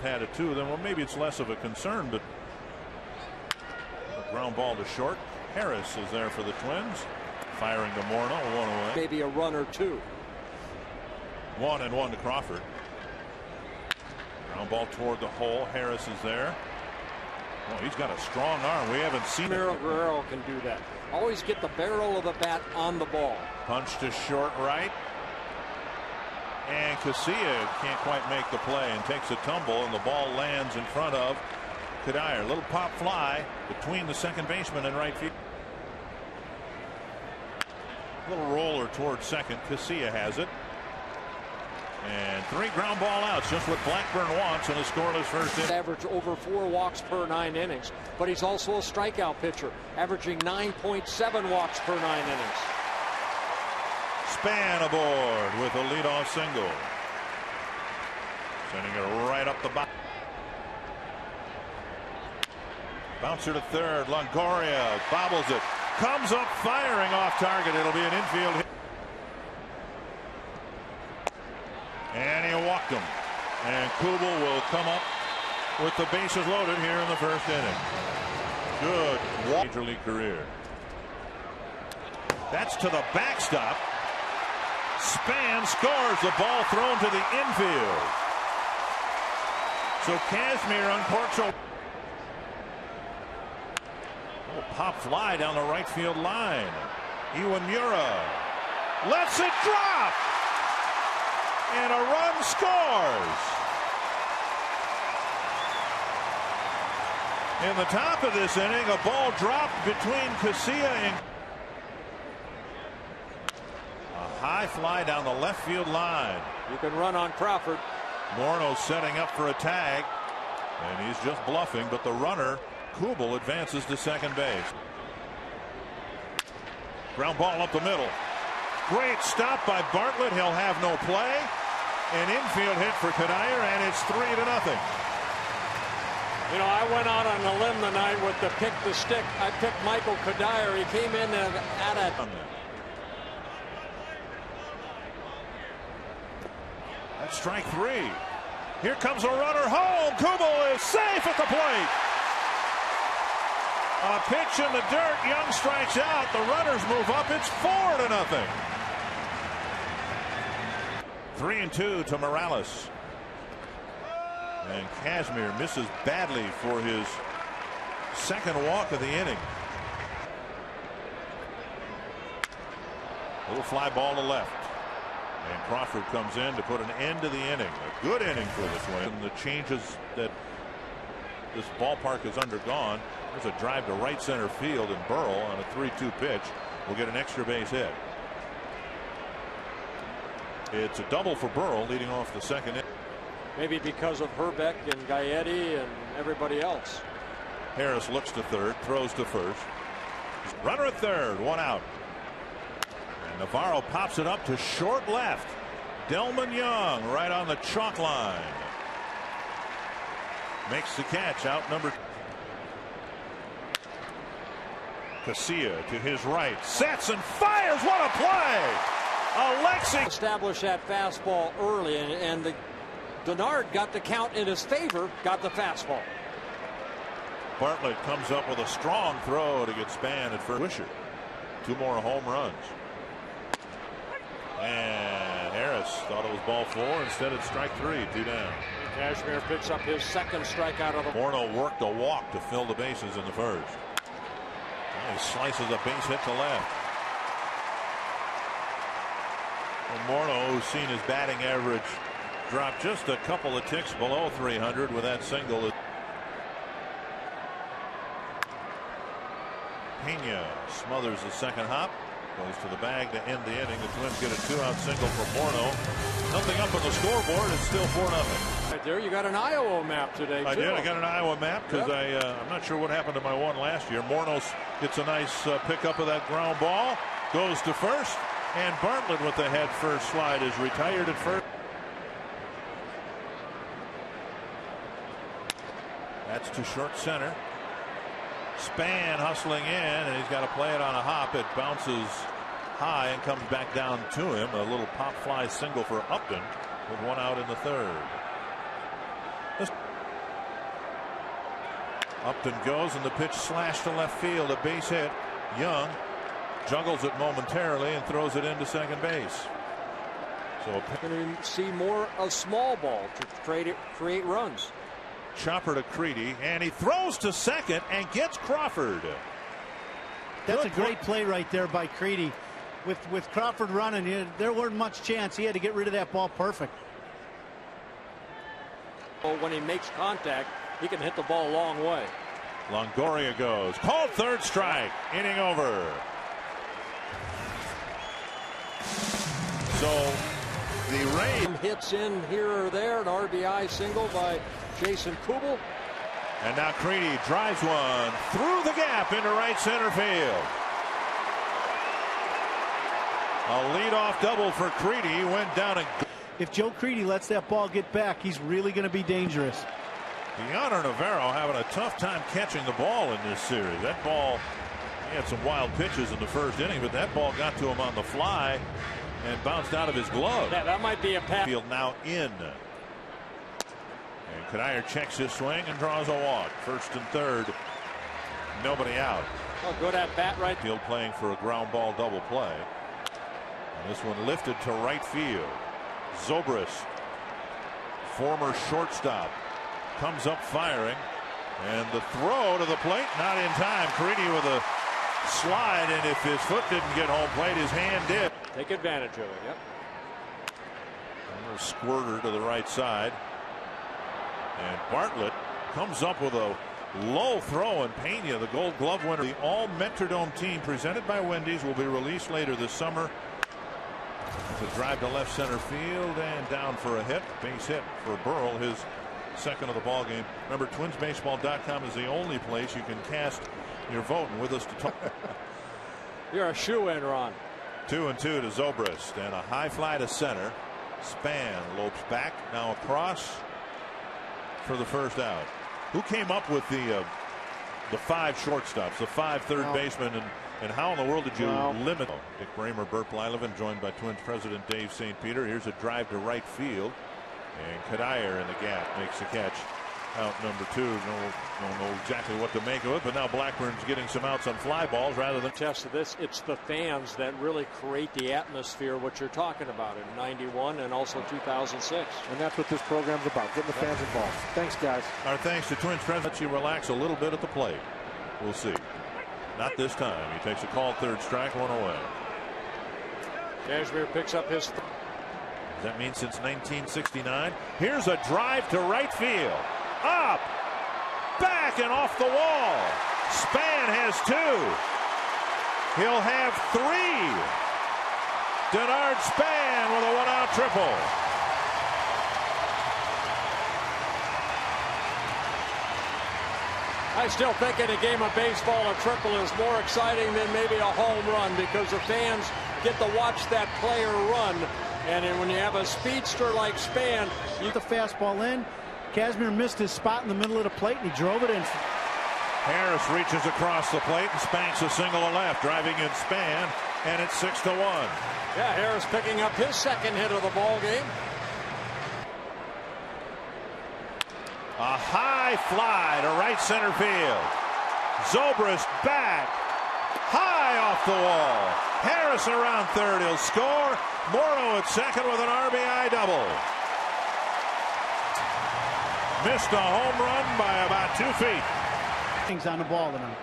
had it too, then well, maybe it's less of a concern, but a ground ball to short. Harris is there for the Twins. Firing to Morneau, one away. Maybe a run or two. 1-1 to Crawford. Ground ball toward the hole. Harris is there. Oh, he's got a strong arm. We haven't seen it. Guerrero can do that. Always get the barrel of the bat on the ball. Punch to short right. And Casilla can't quite make the play and takes a tumble, and the ball lands in front of Cuddyer. Little pop fly between the second baseman and right field. Little roller towards second. Casilla has it. And 3 ground ball outs, just what Blackburn wants in a scoreless first inning. Average over 4 walks per 9 innings, but he's also a strikeout pitcher, averaging 9.7 walks per 9 innings. Span aboard with a leadoff single. Sending it right up the box. Bouncer to third. Longoria bobbles it. Comes up firing off target. It'll be an infield hit. And he walked him. And Kubel will come up with the bases loaded here in the first inning. Good Major League career. That's to the backstop. Span scores. The ball thrown to the infield. So Kazmir uncorks a pop fly down the right field line. Iwamura lets it drop. And a run scores. In the top of this inning, a ball dropped between Casilla and a high fly down the left field line. You can run on Crawford. Morneau setting up for a tag, and he's just bluffing, but the runner, Kubel, advances to second base. Ground ball up the middle. Great stop by Bartlett. He'll have no play. An infield hit for Cuddyer, and it's 3-0. You know, I went out on a limb tonight with the pick the stick. I picked Michael Cuddyer. He came in and at it. That's strike 3. Here comes a runner home. Kubel is safe at the plate. A pitch in the dirt. Young strikes out. The runners move up. It's 4-0. 3-2 to Morales. And Kazmir misses badly for his second walk of the inning. Little fly ball to left. And Crawford comes in to put an end to the inning. A good inning for this one. And the changes that this ballpark has undergone. There's a drive to right center field, and Burrell on a 3-2 pitch will get an extra base hit. It's a double for Burrell leading off the second inning. Maybe because of Herbeck and Gaetti and everybody else. Harris looks to third, throws to first. Runner at third, 1 out. And Navarro pops it up to short left. Delman Young right on the chalk line. Makes the catch, out number. Casilla to his right, sets and fires. What a play! Alexi established that fastball early, and the Denard got the count in his favor, got the fastball. Bartlett comes up with a strong throw to get Span at first. Wisher. 2 more home runs. And Harris thought it was ball 4. Instead it's strike 3, 2 down. Kazmir picks up his second strikeout of the. Morneau worked a walk to fill the bases in the first. And he slices a base hit to left. Morneau, who's seen his batting average drop just a couple of ticks below 300 with that single. Pena smothers the second hop, goes to the bag to end the inning. The Twins get a 2-out single from Morneau. Nothing up on the scoreboard. It's still 4-0. Right there, you got an Iowa map today. I did. I got an Iowa map because yep. I'm not sure what happened to my one last year. Morneau gets a nice pickup of that ground ball, goes to first. And Bartlett with the head first slide is retired at first. That's to short center. Span hustling in, and he's got to play it on a hop. It bounces high and comes back down to him. A little pop fly single for Upton with 1 out in the third. Upton goes, and the pitch slashed to left field. A base hit. Young juggles it momentarily and throws it into second base. So going to see more of small ball to create runs. Chopper to Creedy, and he throws to second and gets Crawford. That's a great play right there by Creedy. With Crawford running, there weren't much chance. He had to get rid of that ball perfect. When he makes contact, he can hit the ball a long way. Longoria goes. Called third strike. Inning over. So the Rays hits in here or there. An RBI single by Jason Kubel. And now Creedy drives one through the gap into right center field. A leadoff double for Creedy. Went down and. If Joe Creedy lets that ball get back, he's really going to be dangerous. Leonardo Navarro having a tough time catching the ball in this series. That ball, he had some wild pitches in the first inning, but that ball got to him on the fly and bounced out of his glove. Yeah, that might be a pass. Field now in. And Kadire checks his swing and draws a walk. First and third. Nobody out. Oh, good at bat right. Field playing for a ground ball double play. And this one lifted to right field. Zobrist, former shortstop, comes up firing, and the throw to the plate not in time. Creedy with a slide, and if his foot didn't get home plate, his hand did. Take advantage of it. Yep. And a squirter to the right side, and Bartlett comes up with a low throw, and Pena, the Gold Glove winner. The all Metrodome team presented by Wendy's will be released later this summer. The drive to left center field and down for a hit. Base hit for Burrell, his second of the ball game. Remember, twinsbaseball.com is the only place you can cast your vote, and with us to talk. You're a shoe-in, Ron. 2-2 to Zobrist, and a high fly to center. Span lopes back, now across for the first out. Who came up with the 5 shortstops, the 5 third basemen, and how in the world did you limit? Dick Bramer, Burt Blyleven, joined by Twins president Dave St. Peter. Here's a drive to right field, and Kadire in the gap makes the catch. Out number 2. Don't know exactly what to make of it, but now Blackburn's getting some outs on fly balls rather than test of this. It's the fans that really create the atmosphere, what you're talking about in '91 and also 2006. And that's what this program's about, getting the fans involved. Thanks, guys. Our thanks to Twins president. You relax a little bit at the plate. We'll see. Not this time. He takes a called third strike, 1 away. Cashmere picks up his. Does that mean since 1969? Here's a drive to right field. Up, back, and off the wall. Span has 2. He'll have 3. Denard Span with a 1-out triple. I still think in a game of baseball, a triple is more exciting than maybe a home run because the fans get to watch that player run. And then when you have a speedster like Span, you the fastball in. Kazmir missed his spot in the middle of the plate, and he drove it in. Harris reaches across the plate and spanks a single to left, driving in Span, and it's 6-1. Yeah, Harris picking up his second hit of the ball game. A high fly to right center field. Zobrist back, high off the wall. Harris around third. He'll score. Morneau at second with an RBI double. Missed a home run by about 2 feet. Things on the ball tonight.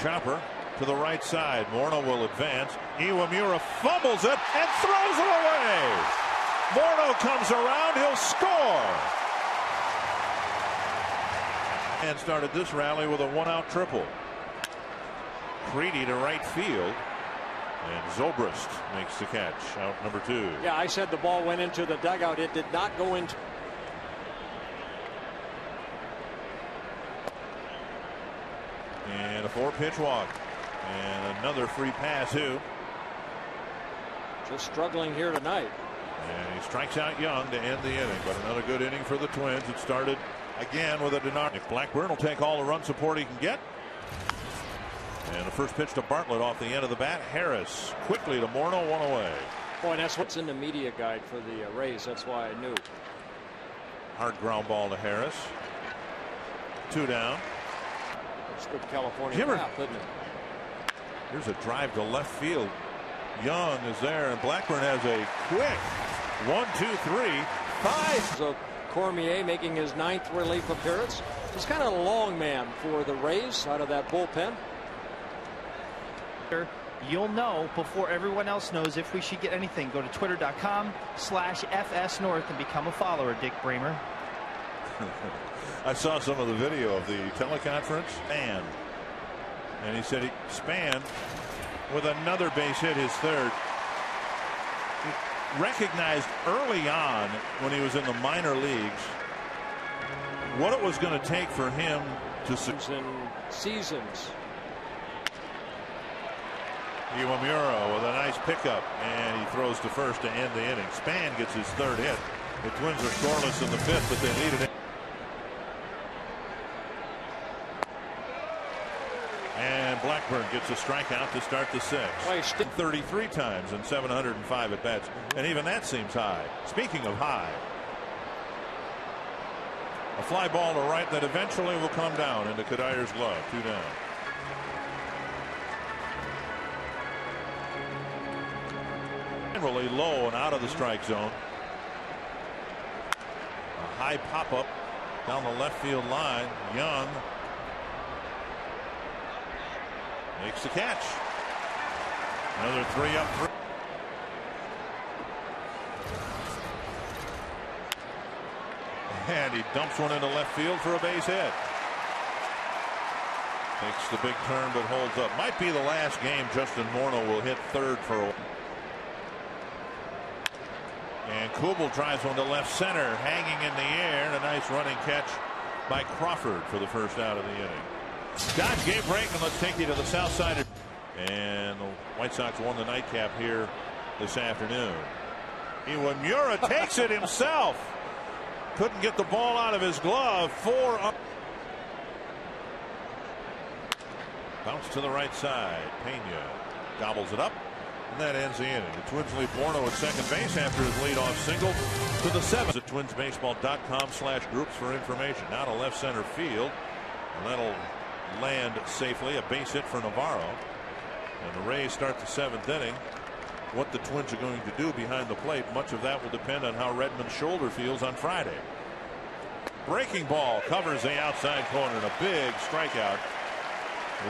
Chopper to the right side. Morneau will advance. Iwamura fumbles it and throws it away. Morneau comes around. He'll score. And started this rally with a 1-out triple. Creedy to right field. And Zobrist makes the catch. Out number 2. Yeah, I said the ball went into the dugout. It did not go into. And a 4-pitch walk. And another free pass, too. Just struggling here tonight. And he strikes out Young to end the inning. But another good inning for the Twins. It started again with a Denard. Blackburn will take all the run support he can get. And the first pitch to Bartlett off the end of the bat. Harris quickly to Morneau, 1 away. Boy, and that's what's in the media guide for the Rays. That's why I knew. Hard ground ball to Harris. 2 down. It's good California Jimmer. math, isn't it? Here's a drive to left field. Young is there, and Blackburn has a quick 1, 2, 3, 5. So Cormier making his 9th relief appearance. He's kind of a long man for the Rays out of that bullpen. You'll know before everyone else knows if we should get anything. Go to twitter.com/FSNorth and become a follower, Dick Bremer. I saw some of the video of the teleconference. And he said he Span with another base hit, his 3rd. He recognized early on when he was in the minor leagues what it was going to take for him to succeed in seasons. Iwamura with a nice pickup, and he throws to first to end the inning. Span gets his 3rd hit. The Twins are scoreless in the 5th, but they lead it. And Blackburn gets a strikeout to start the 6th. 33 times and 705 at bats, and even that seems high. Speaking of high, a fly ball to right that eventually will come down into Kadayer's glove. 2 down. Generally low and out of the strike zone. A high pop up down the left field line. Young makes the catch. Another 3 up. And he dumps one into left field for a base hit. Takes the big turn but holds up. Might be the last game Justin Morneau will hit 3rd for a while. And Kubel drives one to left center, hanging in the air, and a nice running catch by Crawford for the 1st out of the inning. Dodge gave break, and let's take you to the south side. And the White Sox won the nightcap here this afternoon. Iwamura takes it himself. Couldn't get the ball out of his glove. 4 up. Bounce to the right side. Pena gobbles it up. And that ends the inning. The Twins leave Morneau at second base after his leadoff single to the 7th. At twinsbaseball.com/groups for information. Now to left center field. And that'll land safely. A base hit for Navarro. And the Rays start the 7th inning. What the Twins are going to do behind the plate, much of that will depend on how Redmond's shoulder feels on Friday. Breaking ball covers the outside corner, and a big strikeout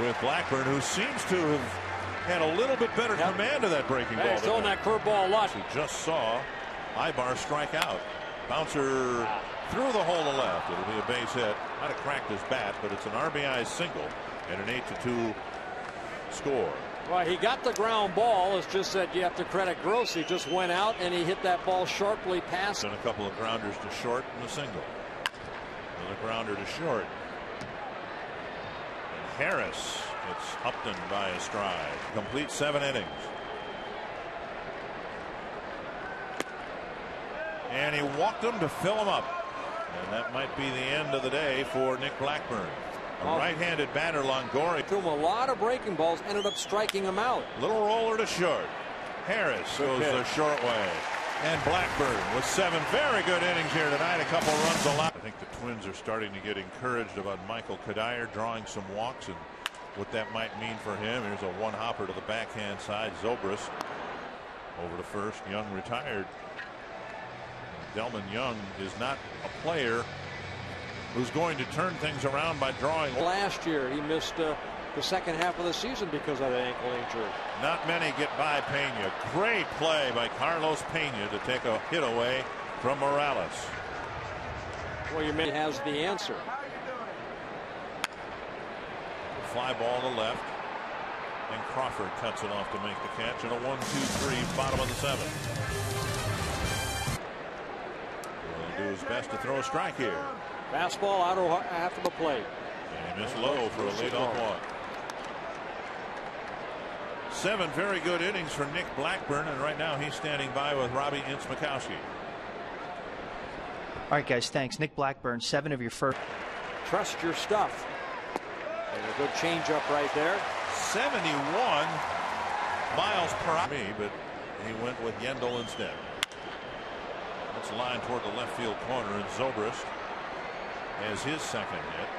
with Blackburn, who seems to have had a little bit better command of that breaking ball. He's throwing that curveball a lot. We just saw Ibar strike out. Bouncer through the hole to left. It'll be a base hit. Might have cracked his bat, but it's an RBI single and an 8-2 score. Well, he got the ground ball. It's just that you have to credit Gross. He just went out and he hit that ball sharply past. And a couple of grounders to short and a single. Another grounder to short. And Harris gets Upton by a stride. Complete 7 innings. And he walked him to fill him up. And that might be the end of the day for Nick Blackburn. A right-handed batter, Longoria. Threw him a lot of breaking balls, ended up striking him out. Little roller to short. Harris goes the short way. And Blackburn with 7 very good innings here tonight. A couple runs allowed. I think the Twins are starting to get encouraged about Michael Kadayer drawing some walks and what that might mean for him. Here's a one-hopper to the backhand side. Zobrist over to first. Young retired. Delman Young is not a player who's going to turn things around by drawing. Last year he missed the second half of the season because of that ankle injury. Not many get by Pena. Great play by Carlos Pena to take a hit away from Morales. Well, you may has the answer. Fly ball to left, and Crawford cuts it off to make the catch, and a 1-2-3 bottom of the 7th. Will do his best to throw a strike here. Fastball out after the plate. And he missed low for a leadoff walk. 7 very good innings for Nick Blackburn, and right now he's standing by with Robbie Ince-Mikowski. All right, guys, thanks. Nick Blackburn, 7 of your first. Trust your stuff. And a good changeup right there. 71 miles per hour. But he went with Yendel instead. That's a line toward the left field corner, and Zobrist has his second hit.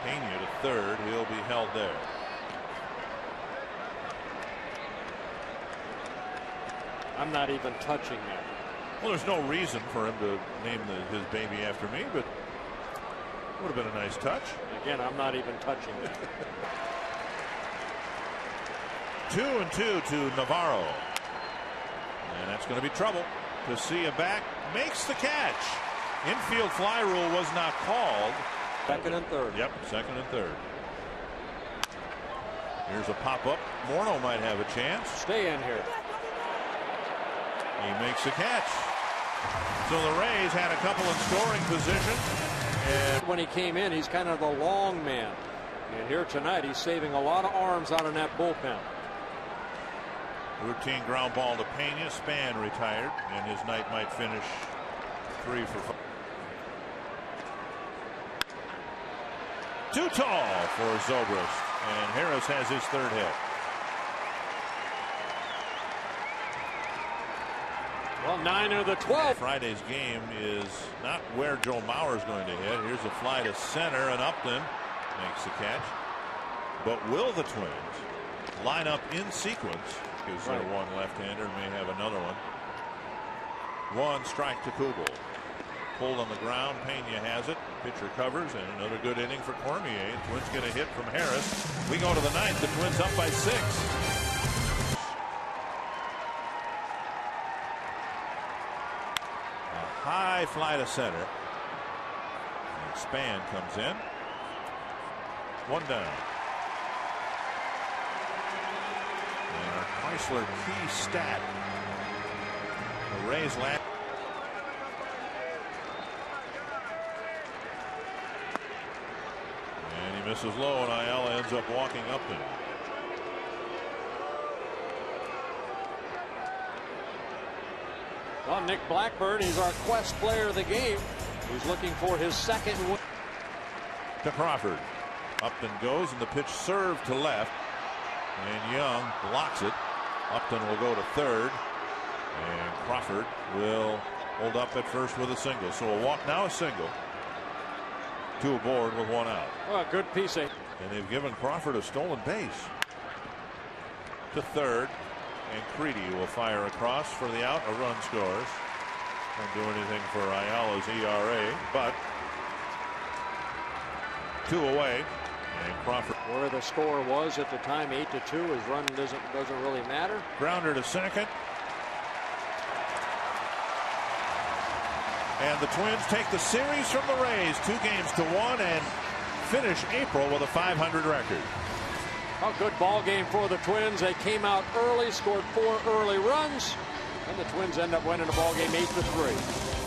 Pena to third. He'll be held there. I'm not even touching that. Well, there's no reason for him to name his baby after me, but would have been a nice touch. Again, I'm not even touching that. 2-2 to Navarro. And that's going to be trouble. Casilla back, makes the catch. Infield fly rule was not called. Second and third. Yep, second and third. Here's a pop-up. Morneau might have a chance. Stay in here. He makes the catch. So the Rays had a couple in scoring position. And when he came in, he's kind of the long man. And here tonight, he's saving a lot of arms out in that bullpen. Routine ground ball to Pena. Span retired, and his night might finish 3 for 5. Too tall for Zobrist, and Harris has his third hit. Well, 9 of the 12. Friday's game is not where Joe Mauer is going to hit. Here's a fly to center, and Upton makes the catch. But will the Twins line up in sequence? Because they're one left-hander, may have another one. 1 strike to Kugel. Pulled on the ground. Pena has it. Pitcher covers, and another good inning for Cormier. Twins get a hit from Harris. We go to the 9th. The Twins up by 6. A high fly to center. And Span comes in. 1 down. And our Chrysler key stat. The Rays last. And he misses low, and Ayala ends up walking up there. Well, Nick Blackburn, he's our quest player of the game. He's looking for his second win. To Crawford. Upton goes, and the pitch served to left. And Young blocks it. Upton will go to third. And Crawford will hold up at first with a single. So a walk, now a single. 2 aboard with 1 out. Well, a good piece of. And they've given Crawford a stolen base. To third. And Creedy will fire across for the out. A run scores. Won't do anything for Ayala's ERA, but 2 away. And Crawford. Where the score was at the time, 8-2. His run doesn't really matter. Grounder to second. And the Twins take the series from the Rays 2-1 and finish April with a .500 record. A good ball game for the Twins. They came out early, scored 4 early runs, and the Twins end up winning the ball game 8-3.